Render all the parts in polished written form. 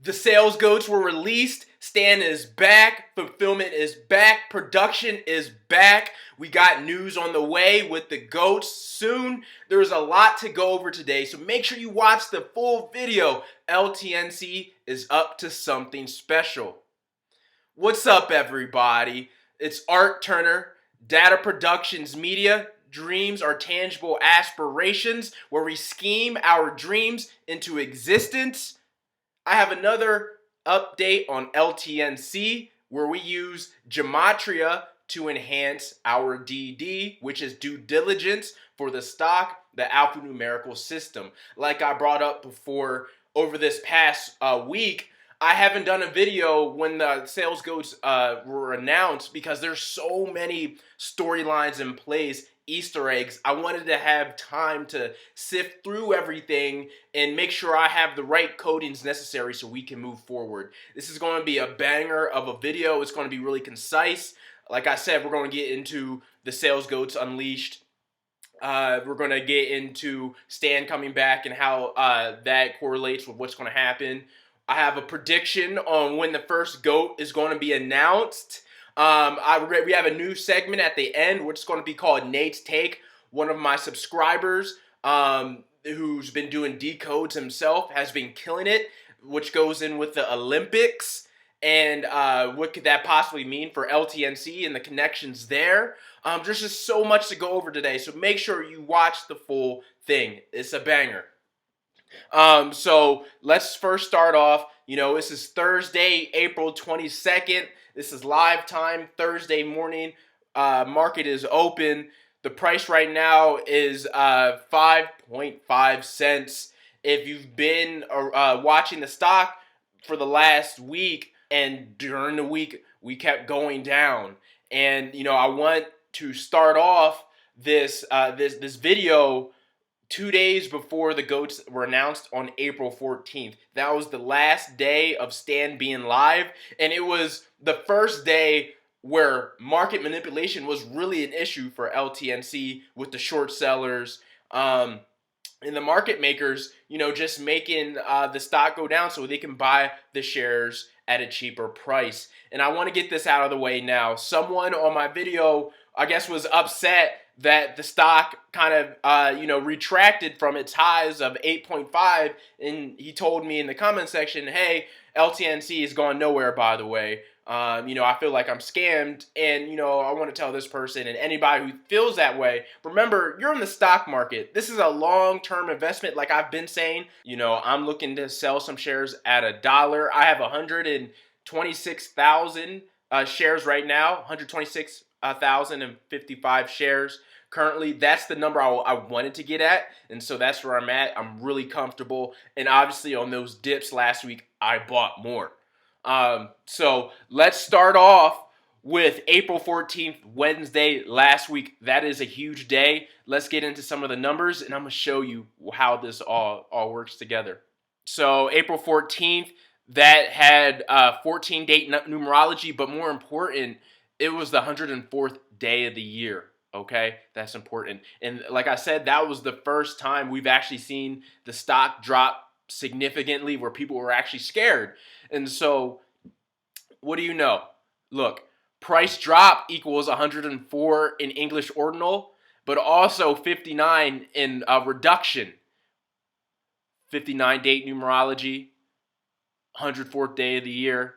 The sales goats were released. Stan is back. Fulfillment is back. Production is back. We got news on the way with the goats soon. There's a lot to go over today, so make sure you watch the full video. LTNC is up to something special. What's up, everybody? It's Art Turner, D.A.T.A Productions Media. Dreams are tangible aspirations, where we scheme our dreams into existence. I have another update on LTNC, where we use Gematria to enhance our DD, which is due diligence for the stock, the alphanumerical system. Like I brought up before, over this past week, I haven't done a video when the sales goats were announced because there's so many storylines in place, Easter eggs. I wanted to have time to sift through everything and make sure I have the right codings necessary so we can move forward. This is going to be a banger of a video. It's going to be really concise. Like I said, we're going to get into the sales goats unleashed. We're going to get into Stan coming back and how that correlates with what's going to happen. I have a prediction on when the first GOAT is going to be announced. We have a new segment at the end, which is going to be called Nate's Take. One of my subscribers, who's been doing decodes himself, has been killing it, which goes in with the Olympics. And what could that possibly mean for LTNC and the connections there? There's just so much to go over today, so make sure you watch the full thing. It's a banger. So let's first start off. This is Thursday, April 22nd. This is live time, Thursday morning. Market is open. The price right now is 5.5 cents. If you've been watching the stock for the last week, and during the week we kept going down, and I want to start off this video 2 days before the GOATs were announced on April 14th. That was the last day of Stan being live, and it was the first day where market manipulation was really an issue for LTNC with the short sellers and the market makers, just making the stock go down so they can buy the shares at a cheaper price. And I want to get this out of the way now. Someone on my video, I guess, was upset that the stock kind of, retracted from its highs of 8.5, and he told me in the comment section, hey, LTNC is going nowhere, by the way. I feel like I'm scammed, and, I want to tell this person and anybody who feels that way, remember, you're in the stock market. This is a long-term investment, like I've been saying. I'm looking to sell some shares at $1. I have 126,000 shares right now, 126,055 shares. Currently, that's the number I wanted to get at, and so that's where I'm at. I'm really comfortable, and obviously on those dips last week, I bought more. So let's start off with April 14th, Wednesday, last week. That is a huge day. Let's get into some of the numbers, and I'm going to show you how this all works together. So April 14th, that had 14-date numerology, but more important, it was the 104th day of the year. Okay, that's important. And like I said, that was the first time we've actually seen the stock drop significantly where people were actually scared. And so, what do you know? Look, price drop equals 104 in English ordinal, but also 59 in reduction. 59-date numerology, 104th day of the year,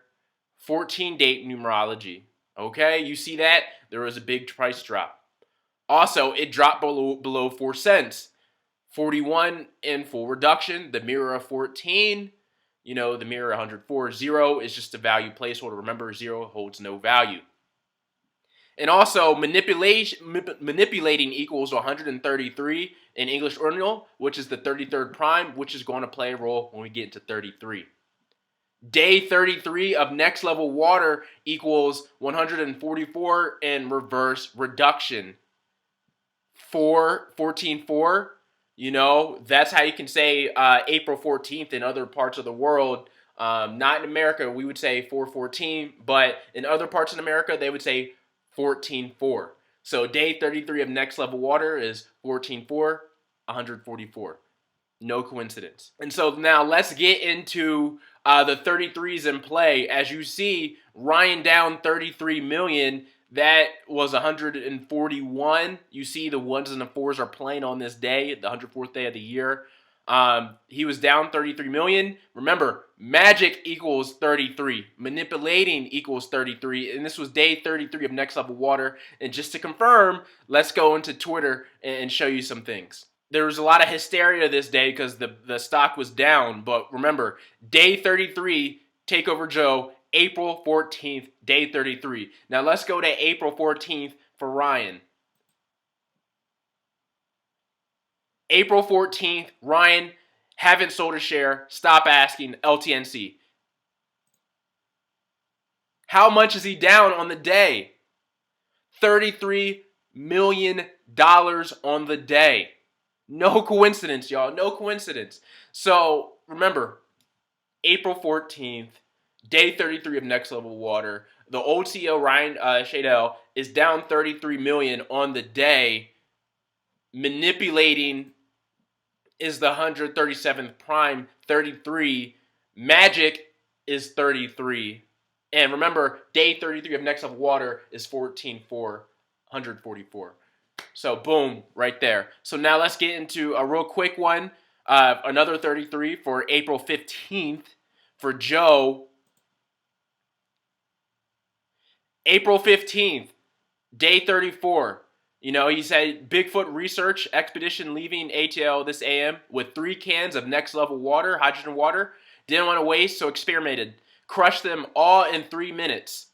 14-date numerology. Okay, you see that? There was a big price drop. Also, it dropped below 4 cents. 41 in full reduction. The mirror of 14, the mirror 104. 0 is just a value placeholder. Remember, 0 holds no value. And also, manipulating equals 133 in English ordinal, which is the 33rd prime, which is going to play a role when we get into 33. Day 33 of next level water equals 144 in reverse reduction. 14.4, that's how you can say April 14th in other parts of the world. Not in America, we would say 414, but in other parts of America, they would say 14.4. So day 33 of next level water is 14.4, 144. No coincidence. And so now let's get into The 33s in play. As you see, Ryan down 33 million. That was 141. You see the ones and the fours are playing on this day, the 104th day of the year. He was down 33 million. Remember, magic equals 33. Manipulating equals 33. And this was day 33 of Next Level Water. And just to confirm, let's go into Twitter and show you some things. There was a lot of hysteria this day because the stock was down. But remember, day 33, Takeover Joe, April 14th, day 33. Now let's go to April 14th for Ryan. April 14th, Ryan, haven't sold a share, stop asking, LTNC. How much is he down on the day? $33 million on the day. No coincidence, y'all. No coincidence. So remember, April 14th, day 33 of Next Level Water. The old CEO, Ryan Shadell, is down $33 million on the day. Manipulating is the 137th prime, 33. Magic is 33. And remember, day 33 of Next Level Water is 14-4, 144. So boom, right there. So now let's get into a real quick one. Another 33 for April 15th for Joe. April 15th, day 34. You know, he said Bigfoot research expedition leaving ATL this AM with 3 cans of Next Level Water, hydrogen water. Didn't want to waste, so experimented. Crushed them all in 3 minutes.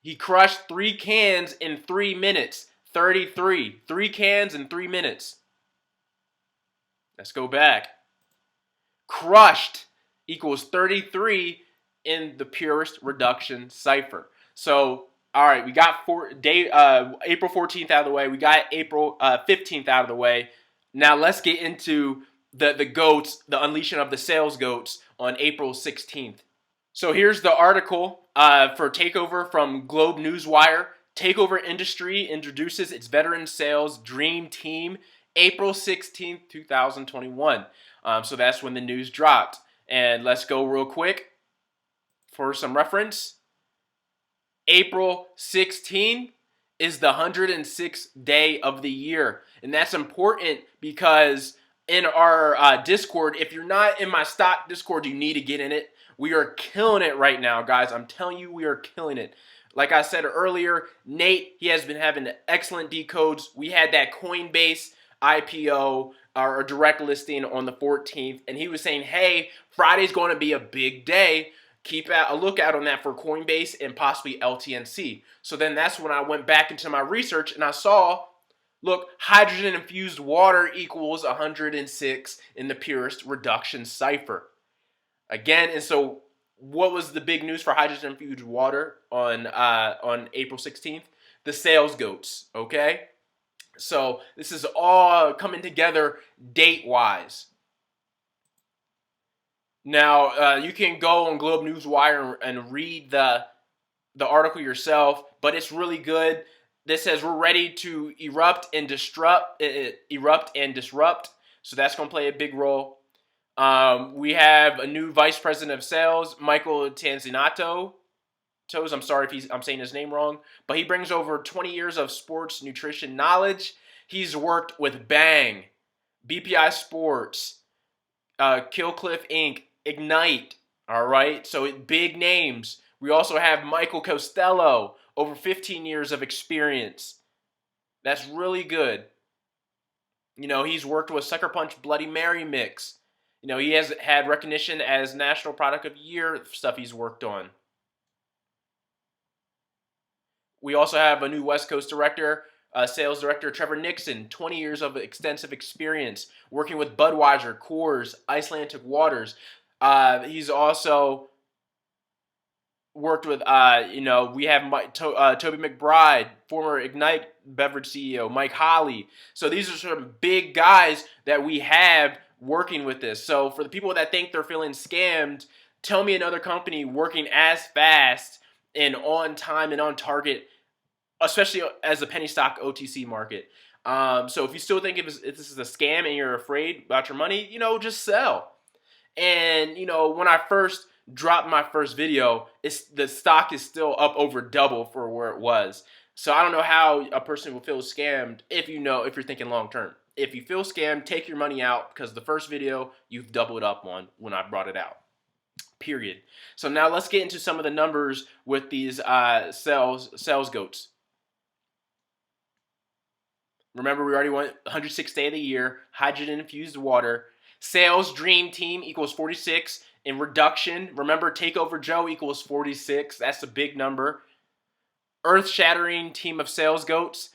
He crushed 3 cans in 3 minutes. 33. 3 cans in 3 minutes. Let's go back. Crushed equals 33 in the purest reduction cipher. So, all right, we got April 14th out of the way. We got April 15th out of the way. Now let's get into the goats, the unleashing of the sales goats on April 16th. So here's the article for Takeover from Globe Newswire. Takeover Industry introduces its veteran sales dream team April 16th, 2021. So that's when the news dropped. And let's go real quick for some reference. April 16th is the 106th day of the year. And that's important because in our Discord, if you're not in my stock Discord, you need to get in it. We are killing it right now, guys. I'm telling you, we are killing it. Like I said earlier, Nate, he has been having excellent decodes. We had that Coinbase IPO, or direct listing, on the 14th. And he was saying, hey, Friday's going to be a big day. Keep a lookout on that for Coinbase and possibly LTNC. So then that's when I went back into my research and I saw, look, hydrogen infused water equals 106 in the purest reduction cipher. Again, and so what was the big news for hydrogen infused water on April 16th? The sales goats, okay? So this is all coming together date-wise. Now, you can go on Globe Newswire and read the article yourself, but it's really good. This says we're ready to erupt and disrupt. So that's going to play a big role. We have a new vice president of sales, Michael Tanzinato. I'm sorry if I'm saying his name wrong, but he brings over 20 years of sports nutrition knowledge. He's worked with Bang, BPI Sports, Killcliff Inc., Ignite, all right? So big names. We also have Michael Costello, over 15 years of experience. That's really good. You know, he's worked with Sucker Punch Bloody Mary Mix. You know, he has had recognition as National Product of the Year, stuff he's worked on. We also have a new West Coast director, sales director, Trevor Nixon, 20 years of extensive experience working with Budweiser, Coors, Icelandic Waters. He's also worked with, we have Toby McBride, former Ignite beverage CEO, Mike Holly. So these are some big guys that we have working with this. So for the people that think they're feeling scammed, tell me another company working as fast and on time and on target, especially as a penny stock OTC market. So if you still think if this is a scam and you're afraid about your money, just sell. And, you know, when I first dropped my first video, the stock is still up over double for where it was. So I don't know how a person will feel scammed if you're thinking long term. If you feel scammed, take your money out because the first video you've doubled up on when I brought it out. Period. So now let's get into some of the numbers with these sales goats. Remember, we already went 106th day of the year, hydrogen infused water. Sales Dream Team equals 46. In reduction, remember, Takeover Joe equals 46. That's a big number. Earth Shattering Team of Sales Goats,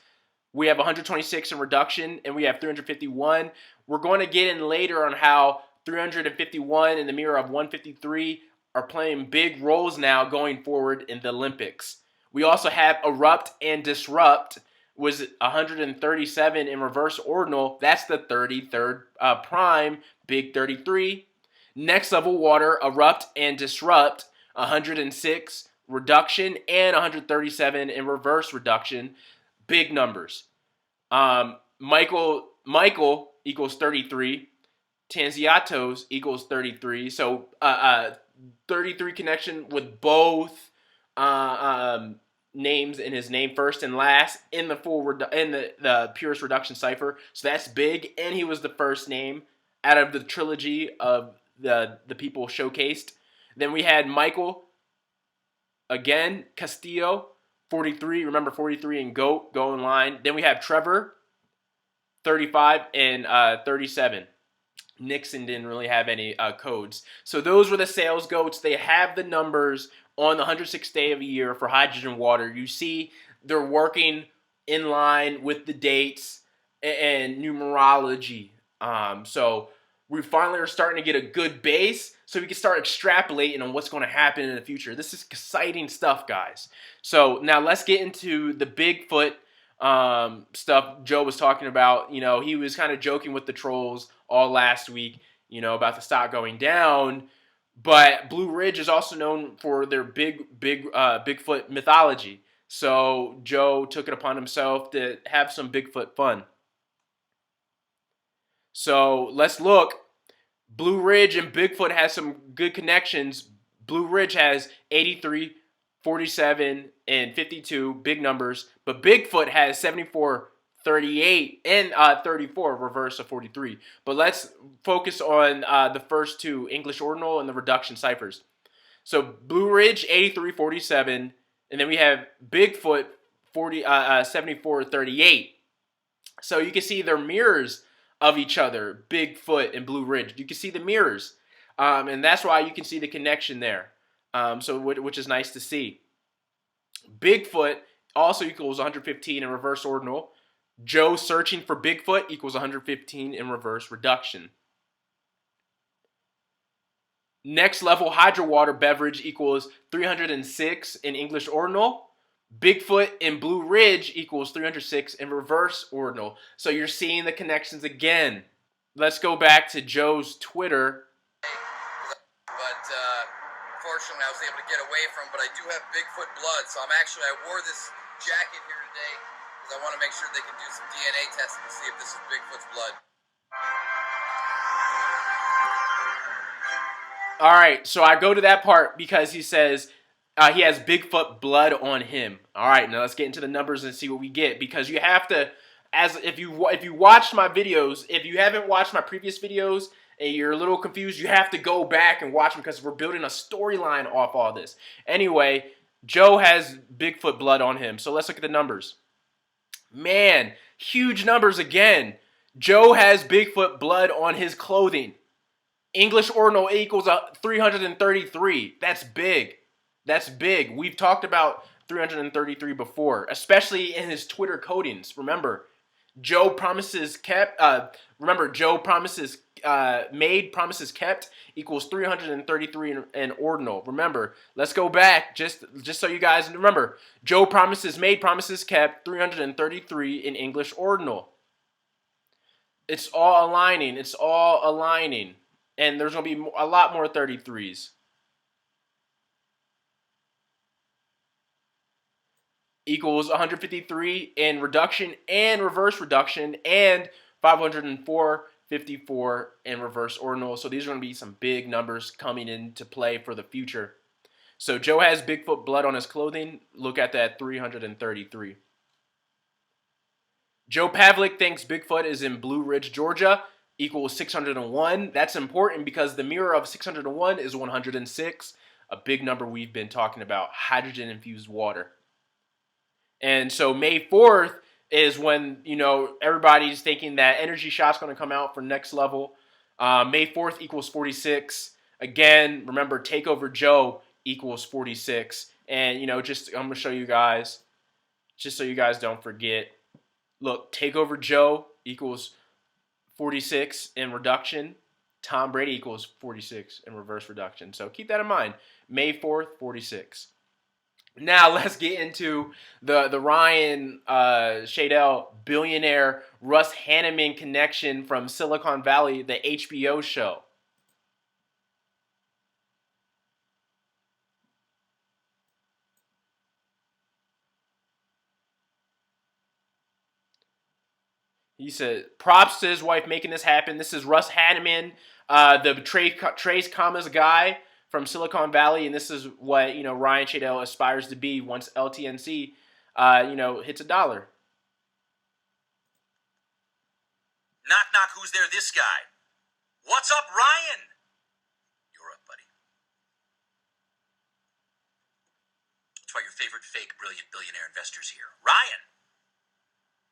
we have 126 in reduction, and we have 351. We're going to get in later on how 351 in the mirror of 153 are playing big roles now going forward in the Olympics. We also have Erupt and Disrupt was 137 in reverse ordinal. That's the 33rd prime, big 33. Next Level Water, Erupt and Disrupt, 106 reduction and 137 in reverse reduction. Big numbers. Michael equals 33. Tanziatos equals 33. So 33 connection with both names in his name, first and last, in the the purest reduction cipher. So that's big, and he was the first name out of the trilogy of the people showcased. Then we had Michael again, Castillo, 43. Remember 43 and GOAT, go in line. Then we have Trevor, 35 and 37. Nixon didn't really have any codes. So those were the sales goats. They have the numbers on the 106th day of the year for hydrogen water. You see they're working in line with the dates and numerology. So we finally are starting to get a good base so we can start extrapolating on what's going to happen in the future. This is exciting stuff, guys. So now let's get into the Bigfoot stuff Joe was talking about. You know, he was kind of joking with the trolls all last week, you know, about the stock going down. But Blue Ridge is also known for their Bigfoot mythology. So Joe took it upon himself to have some Bigfoot fun. So let's look. Blue Ridge and Bigfoot has some good connections. Blue Ridge has 83, 47, and 52, big numbers. But Bigfoot has 74, 38, and 34, reverse of 43. But let's focus on the first two, English Ordinal and the reduction ciphers. So Blue Ridge, 83, 47. And then we have Bigfoot, 74, 38. So you can see they're mirrors of each other, Bigfoot and Blue Ridge. You can see the mirrors. And that's why you can see the connection there. Which is nice to see. Bigfoot also equals 115 in reverse ordinal. Joe searching for Bigfoot equals 115 in reverse reduction. Next Level Hydro Water Beverage equals 306 in English ordinal. Bigfoot and Blue Ridge equals 306 in reverse ordinal. So you're seeing the connections again. Let's go back to Joe's Twitter. But fortunately I was able to get away from, but I do have Bigfoot blood. So I wore this jacket here today because I want to make sure they can do some DNA testing to see if this is Bigfoot's blood. All right, so I go to that part because he says he has Bigfoot blood on him. All right, now let's get into the numbers and see what we get, because you have to, if you watched my videos, if you haven't watched my previous videos and you're a little confused, you have to go back and watch them because we're building a storyline off all this. Anyway, Joe has Bigfoot blood on him, so let's look at the numbers. Man, huge numbers again. Joe has Bigfoot blood on his clothing. English ordinal equals 333. That's big. That's big. We've talked about 333 before, especially in his Twitter codings. Remember, Joe promises kept. Remember, Joe promises made, promises kept equals 333 in ordinal. Remember, let's go back just so you guys remember. Joe promises made, promises kept, 333 in English ordinal. It's all aligning. It's all aligning. And there's going to be a lot more 33s. Equals 153 in reduction and reverse reduction, and 504 54 in reverse ordinal. So these are going to be some big numbers coming into play for the future. So Joe has Bigfoot blood on his clothing. Look at that, 333. Joe Pavlik thinks Bigfoot is in Blue Ridge, Georgia, equals 601. That's important because the mirror of 601 is 106, a big number we've been talking about, hydrogen-infused water. And so May 4th is when, everybody's thinking that Energy Shot's going to come out for next level. May 4th equals 46. Again, remember, Takeover Joe equals 46. And, I'm going to show you guys, just so you guys don't forget. Look, Takeover Joe equals 46 in reduction. Tom Brady equals 46 in reverse reduction. So keep that in mind. May 4th, 46. Now let's get into the Ryan Shadell billionaire Russ Hanneman connection from Silicon Valley, the HBO show. He said, props to his wife making this happen. This is Russ Hanneman, the Trace Commas guy from Silicon Valley, and this is what, Ryan Shadell aspires to be once LTNC, hits $1. Knock, knock, who's there? This guy. What's up, Ryan? You're up, buddy. That's why your favorite fake, brilliant billionaire investor's here. Ryan!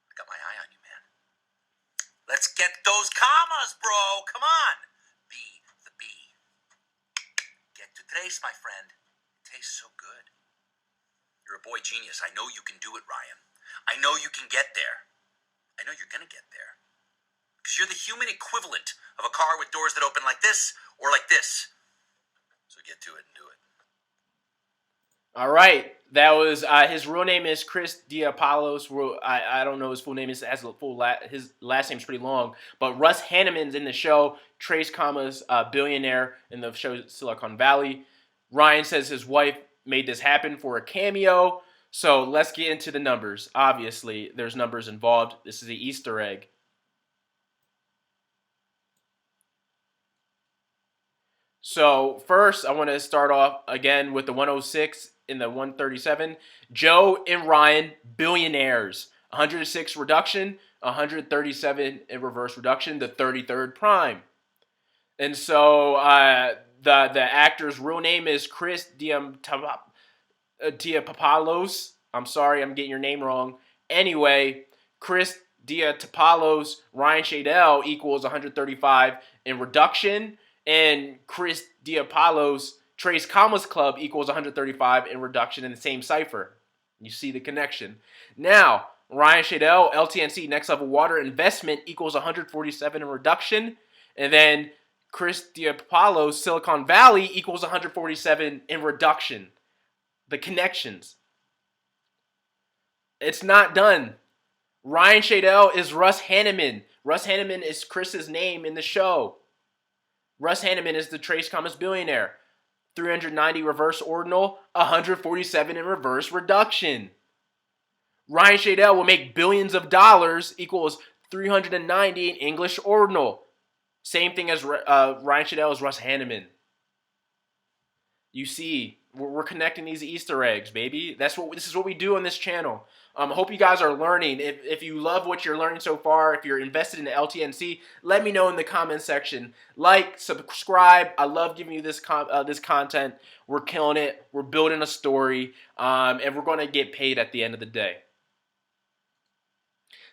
I got my eye on you, man. Let's get those commas, bro. Come on. B, the B. Get to trace, my friend. It tastes so good. You're a boy genius. I know you can do it, Ryan. I know you can get there. I know you're going to get there. Because you're the human equivalent of a car with doors that open like this or like this. So get to it and do it. All right. That was his real name is Chris Diapollos. I don't know his full name. His last name's pretty long. But Russ Hanneman's in the show. Trace Commas, billionaire in the show Silicon Valley. Ryan says his wife made this happen for a cameo. So let's get into the numbers. Obviously, there's numbers involved. This is the Easter egg. So first, I want to start off again with the 106 in the 137. Joe and Ryan, billionaires. 106 reduction, 137 in reverse reduction, the 33rd prime. And so the actor's real name is Chris Diapollos. I'm sorry, I'm getting your name wrong. Anyway, Chris Diapollos, Ryan Shadell equals 135 in reduction. And Chris Diapollos, Trace Commas Club equals 135 in reduction in the same cipher. You see the connection. Now, Ryan Shadell, LTNC, Next Level Water Investment equals 147 in reduction. And then Chris Diapollos, Silicon Valley equals 147 in reduction. The connections. It's not done. Ryan Shadell is Russ Hanneman. Russ Hanneman is Chris's name in the show. Russ Hanneman is the Trace Commas billionaire. 390 reverse ordinal, 147 in reverse reduction. Ryan Shadell will make billions of dollars equals 390 in English ordinal. Same thing as Ryan Shadell is Russ Hanneman. You see, we're connecting these Easter eggs, baby. This is what we do on this channel. I hope you guys are learning. If you love what you're learning so far, if you're invested in the LTNC, let me know in the comment section. Like, subscribe. I love giving you this content. We're killing it. We're building a story, and we're going to get paid at the end of the day.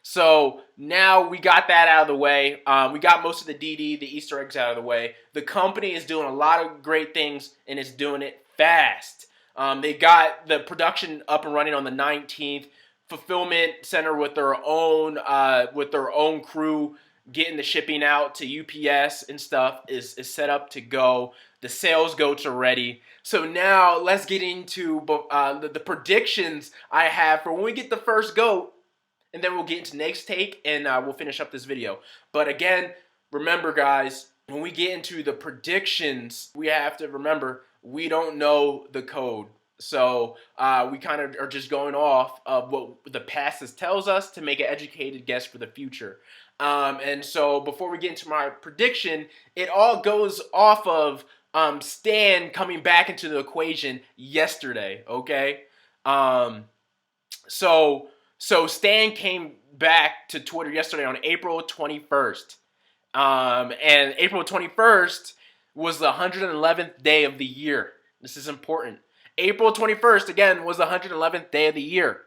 So now we got that out of the way. We got most of the DD, the Easter eggs out of the way. The company is doing a lot of great things, and it's doing it fast. They got the production up and running on the 19th. Fulfillment center with their own crew, getting the shipping out to UPS and stuff is set up to go. The sales goats are ready. So now let's get into the predictions I have for when we get the first goat. And then we'll get into next take, and we'll finish up this video. But again, remember, guys, when we get into the predictions, we have to remember we don't know the code. So we kind of are just going off of what the past tells us to make an educated guess for the future. And so before we get into my prediction, it all goes off of Stan coming back into the equation yesterday. Okay, um, so Stan came back to Twitter yesterday on April 21st, and April 21st was the 111th day of the year. This is important. April 21st again was the 111th day of the year.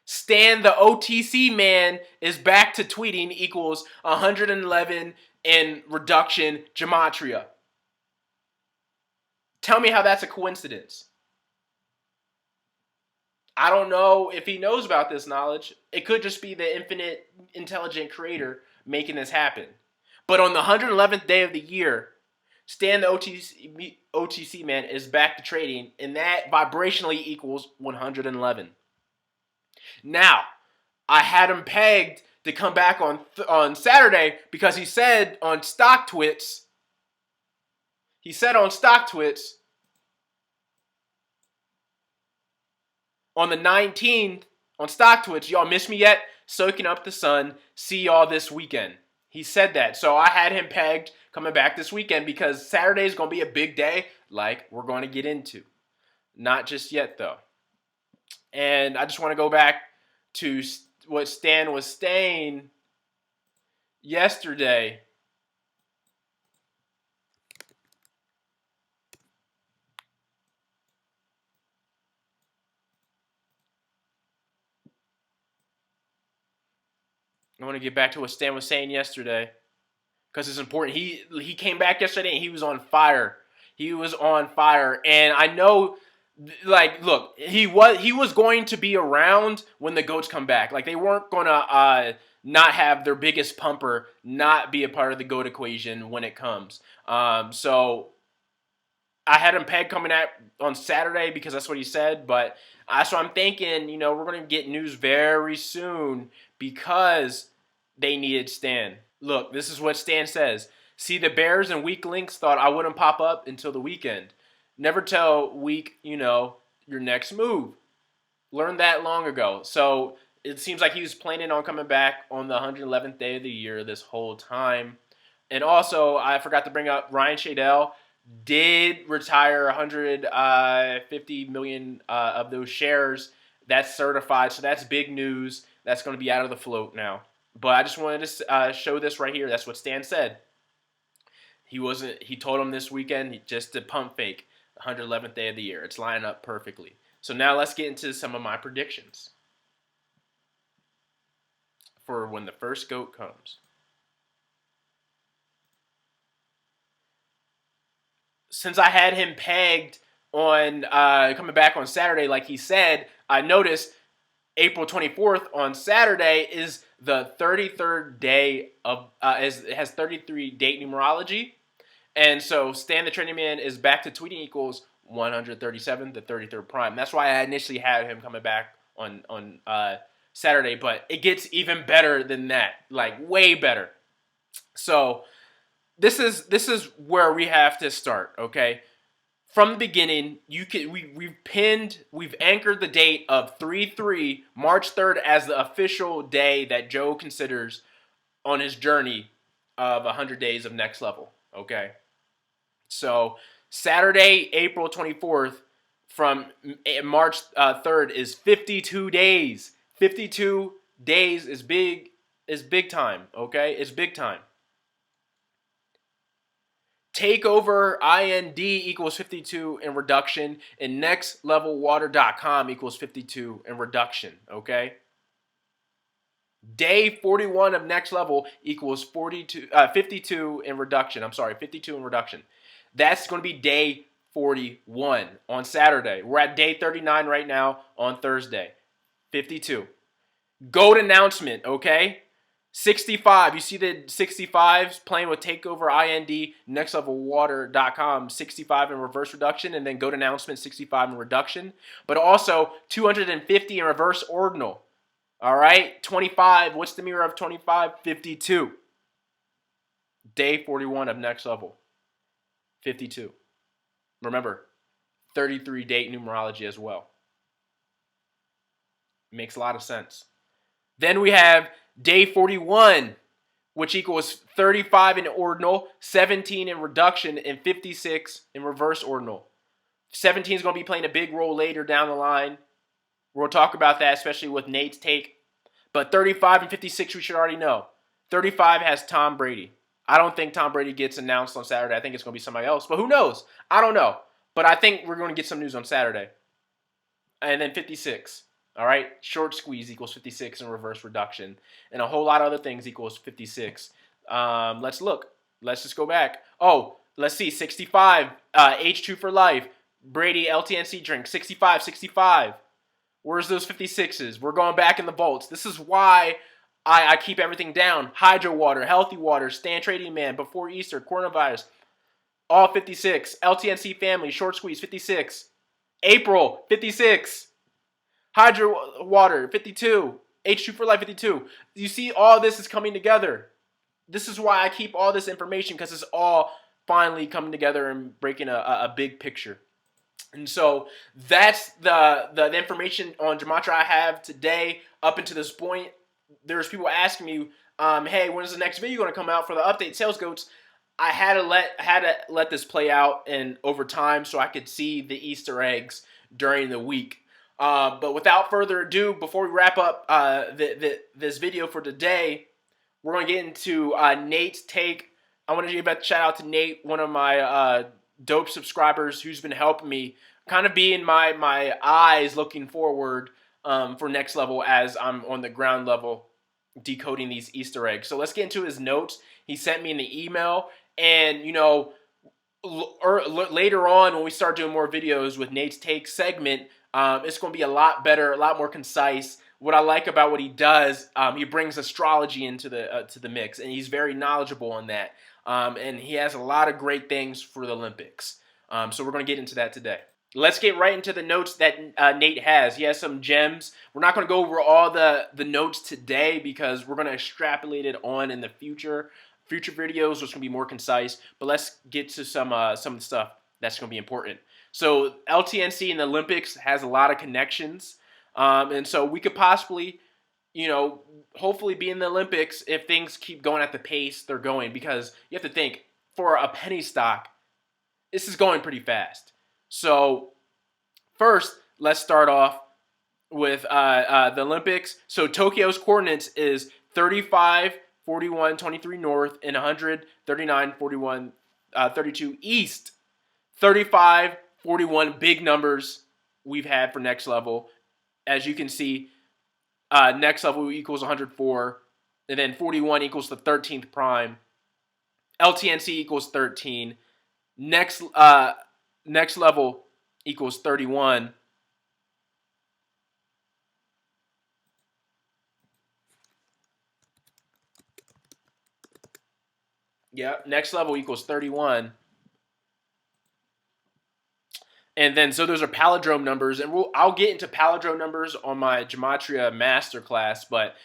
Stan the OTC man is back to tweeting equals 111 in reduction Gematria. Tell me how that's a coincidence. I don't know if he knows about this knowledge. It could just be the infinite intelligent creator making this happen. But on the 111th day of the year, Stan the OTC man is back to trading, and that vibrationally equals 111. Now, I had him pegged to come back on Saturday because he said on Stock Twits, on the 19th on Stock Twits, y'all miss me yet? Soaking up the sun. See y'all this weekend. He said that. So I had him pegged coming back this weekend because Saturday is going to be a big day like we're going to get into. Not just yet, though. And I just want to go back to what Stan was saying yesterday. I want to get back to what Stan was saying yesterday because it's important. He came back yesterday and he was on fire. He was on fire, and I know, like, look, he was going to be around when the GOATs come back. Like, they weren't gonna not have their biggest pumper not be a part of the GOAT equation when it comes. So I had him pegged coming out on Saturday because that's what he said. But so I'm thinking, we're gonna get news very soon because they needed Stan. Look, this is what Stan says. See, the Bears and weak links thought I wouldn't pop up until the weekend. Never tell weak, your next move. Learned that long ago. So it seems like he was planning on coming back on the 111th day of the year this whole time. And also, I forgot to bring up Ryan Shadell did retire 150 million of those shares. That's certified, so that's big news. That's going to be out of the float now. But I just wanted to show this right here. That's what Stan said. He told him this weekend just to pump fake 111th day of the year. It's lining up perfectly. So now let's get into some of my predictions for when the first GOAT comes. Since I had him pegged on coming back on Saturday, like he said, I noticed April 24th on Saturday is the 33rd day of it has 33 date numerology, and so Stan the Trending Man is back to tweeting equals 137, the 33rd prime. That's why I initially had him coming back on Saturday, but it gets even better than that, like way better. So this is where we have to start, okay? From the beginning, we've anchored the date of 3/3, March 3rd, as the official day that Joe considers on his journey of 100 days of Next Level, okay? So Saturday, April 24th, from March 3rd is 52 days. 52 days is big time, okay? It's big time. Takeover IND equals 52 in reduction, and nextlevelwater.com equals 52 in reduction, okay? Day 41 of Next Level equals 52 in reduction. I'm sorry, 52 in reduction. That's going to be day 41 on Saturday. We're at day 39 right now on Thursday. 52. GOAT announcement, okay? 65. You see the 65s playing with Takeover IND, nextlevelwater.com, 65 in reverse reduction, and then GOAT announcement, 65 in reduction. But also 250 in reverse ordinal. All right? 25. What's the mirror of 25? 52. Day 41 of Next Level. 52. Remember, 33 date numerology as well. Makes a lot of sense. Then we have day 41 which equals 35 in ordinal, 17 in reduction, and 56 in reverse ordinal. 17 is going to be playing a big role later down the line. We'll talk about that, especially with Nate's take. But 35 and 56, we should already know. 35 has Tom Brady. I don't think Tom Brady gets announced on Saturday. I think it's going to be somebody else. But who knows? I don't know. But I think we're going to get some news on Saturday. And then 56. All right? Short squeeze equals 56 in reverse reduction. And a whole lot of other things equals 56. Let's look. Let's just go back. Oh, let's see. 65. H2 for life. Brady LTNC drink. 65, 65. Where's those 56s? We're going back in the vaults. This is why I keep everything down. Hydro water, healthy water, Stan Trading Man, Before Easter, Coronavirus. All 56. LTNC family, short squeeze, 56. April, 56. Hydro water, 52. H2 for life, 52. You see, all this is coming together. This is why I keep all this information, because it's all finally coming together and breaking a big picture. And so that's the information on Gematria I have today up until this point. There's people asking me, hey, when is the next video going to come out for the update sales goats? I had to let this play out and over time so I could see the Easter eggs during the week. But without further ado, before we wrap up this video for today, we're going to get into Nate's take. I want to give a shout out to Nate, one of my dope subscribers who's been helping me kind of being my eyes looking forward for next level as I'm on the ground level decoding these Easter eggs. So let's get into his notes. He sent me in the email, and you know, later on when we start doing more videos with Nate's Take segment, it's going to be a lot better, a lot more concise. What I like about what he does, he brings astrology into the mix, and he's very knowledgeable on that. And he has a lot of great things for the Olympics. So we're going to get into that today. Let's get right into the notes that Nate has. He has some gems. We're not going to go over all the notes today because we're going to extrapolate it on in the future videos, which is going to be more concise. But let's get to some of the stuff that's going to be important. So LTNC in the Olympics has a lot of connections. And so we could possibly, you know, hopefully be in the Olympics if things keep going at the pace they're going. Because you have to think, for a penny stock, this is going pretty fast. So first, let's start off with the Olympics. So Tokyo's coordinates is 35, 41, 23 north, and 100, 39, 41, 32 east. 35, 41 big numbers we've had for next level. As you can see, next level equals 104, and then 41 equals the 13th prime. LTNC equals 13. Next level equals 31. Yeah, next level equals 31. And then, so those are palindrome numbers, and I'll get into palindrome numbers on my Gematria masterclass, but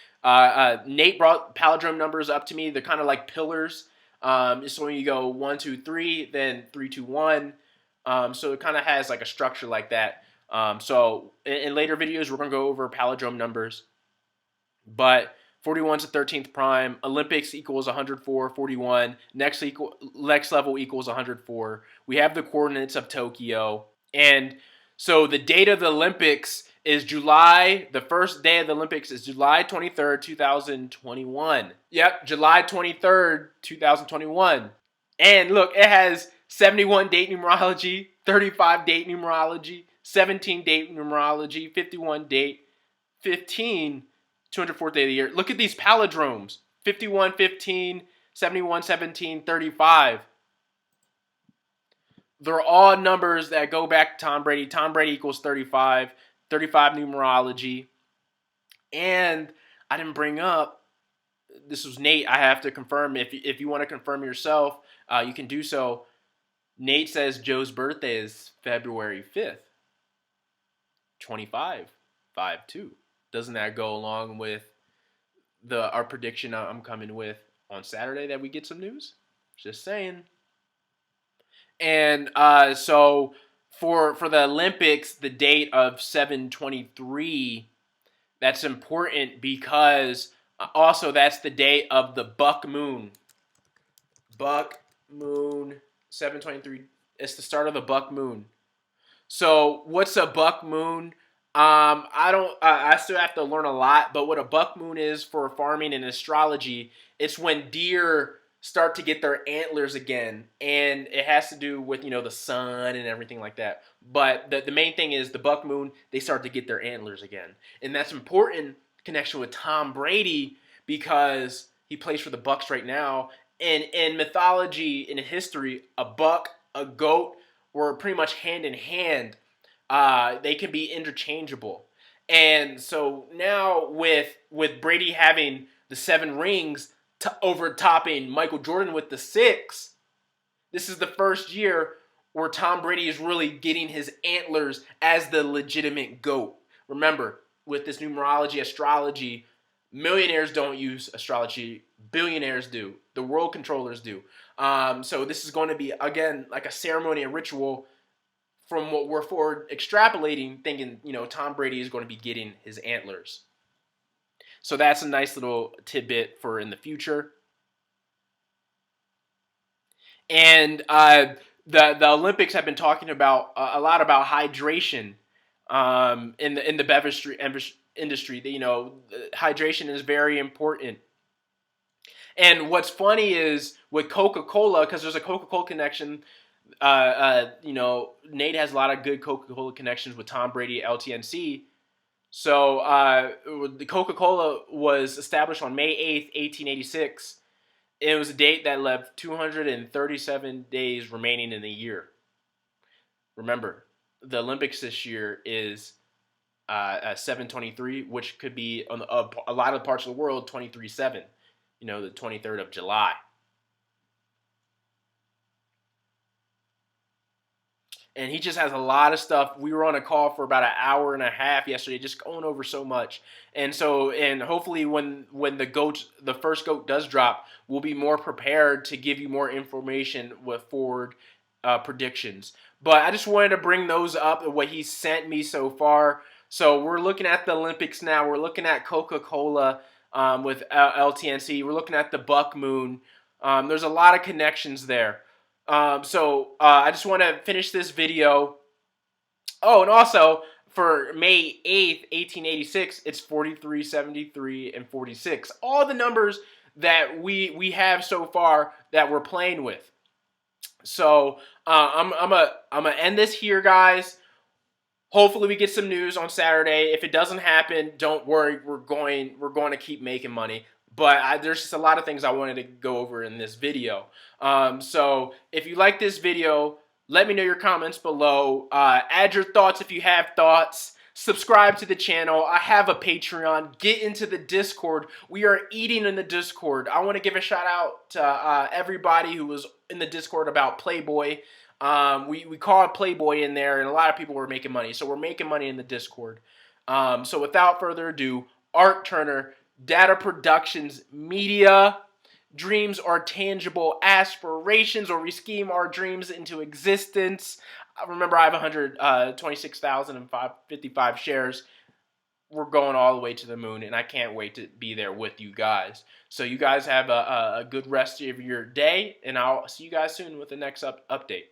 Nate brought palindrome numbers up to me. They're kind of like pillars. So when you go 1, 2, 3, then 3, 2, 1. So it kind of has like a structure like that. So in later videos, we're going to go over palindrome numbers. But 41 is the 13th prime. Olympics equals 104, 41. Next level equals 104. We have the coordinates of Tokyo. And so the date of the Olympics is the first day of the Olympics is July 23rd, 2021. Yep, July 23rd, 2021. And look, it has 71 date numerology, 35 date numerology, 17 date numerology, 51 date, 15, 204th day of the year. Look at these palindromes, 51, 15, 71, 17, 35. They're all numbers that go back to Tom Brady. Tom Brady equals 35, 35 numerology. And I didn't bring up, this was Nate. I have to confirm. If you want to confirm yourself, you can do so. Nate says Joe's birthday is February 5th, 25, 5-2. Doesn't that go along with our prediction I'm coming with on Saturday that we get some news? Just saying. And so for the Olympics, the date of 7/23, that's important because Also, that's the day of the buck moon. Buck moon 723. It's the start of the buck moon. So what's a buck moon? I don't. I still have to learn a lot. But what a buck moon is for farming and astrology, it's when deer start to get their antlers again, and it has to do with the sun and everything like that. But the main thing is the buck moon. They start to get their antlers again, and that's important connection with Tom Brady because he plays for the Bucks right now. And in mythology, in history, a buck, a goat were pretty much hand in hand. They can be interchangeable. And so now with Brady having the 7 rings overtopping Michael Jordan with the 6, this is the first year where Tom Brady is really getting his antlers as the legitimate GOAT. Remember, with this numerology, astrology, millionaires don't use astrology. Billionaires do. The world controllers do. So this is going to be, again, like a ceremony, a ritual from what we're forward extrapolating, thinking, Tom Brady is going to be getting his antlers. So that's a nice little tidbit for in the future. And the Olympics have been talking about a lot about hydration in the beverage industry. Hydration is very important. And what's funny is with Coca-Cola, because there's a Coca-Cola connection. Nate has a lot of good Coca-Cola connections with Tom Brady, LTNC. So the Coca-Cola was established on May 8th, 1886. It was a date that left 237 days remaining in the year. Remember, the Olympics this year is 7/23, which could be on a lot of parts of the world 23/7. The 23rd of July. And he just has a lot of stuff. We were on a call for about an hour and a half yesterday, just going over so much. And hopefully when the first GOAT does drop, we'll be more prepared to give you more information with forward predictions. But I just wanted to bring those up, what he sent me so far. So we're looking at the Olympics now. We're looking at Coca-Cola with LTNC. We're looking at the Buck Moon. There's a lot of connections there. So I just want to finish this video. Oh, and also for May 8th, 1886, it's 43, 73, and 46. All the numbers that we have so far that we're playing with. So I'm gonna end this here, guys. Hopefully we get some news on Saturday. If it doesn't happen, don't worry. We're going to keep making money. But there's just a lot of things I wanted to go over in this video. So if you like this video, let me know your comments below. Add your thoughts if you have thoughts. Subscribe to the channel. I have a Patreon. Get into the Discord. We are eating in the Discord. I want to give a shout out to everybody who was in the Discord about Playboy. We call it Playboy in there, and a lot of people were making money. So we're making money in the Discord. So without further ado, Art Turner, D.A.T.A. Productions Media. Dreams are tangible aspirations, or we scheme our dreams into existence. Remember, I have 126,055 shares. We're going all the way to the moon, and I can't wait to be there with you guys. So you guys have a good rest of your day, and I'll see you guys soon with the next update.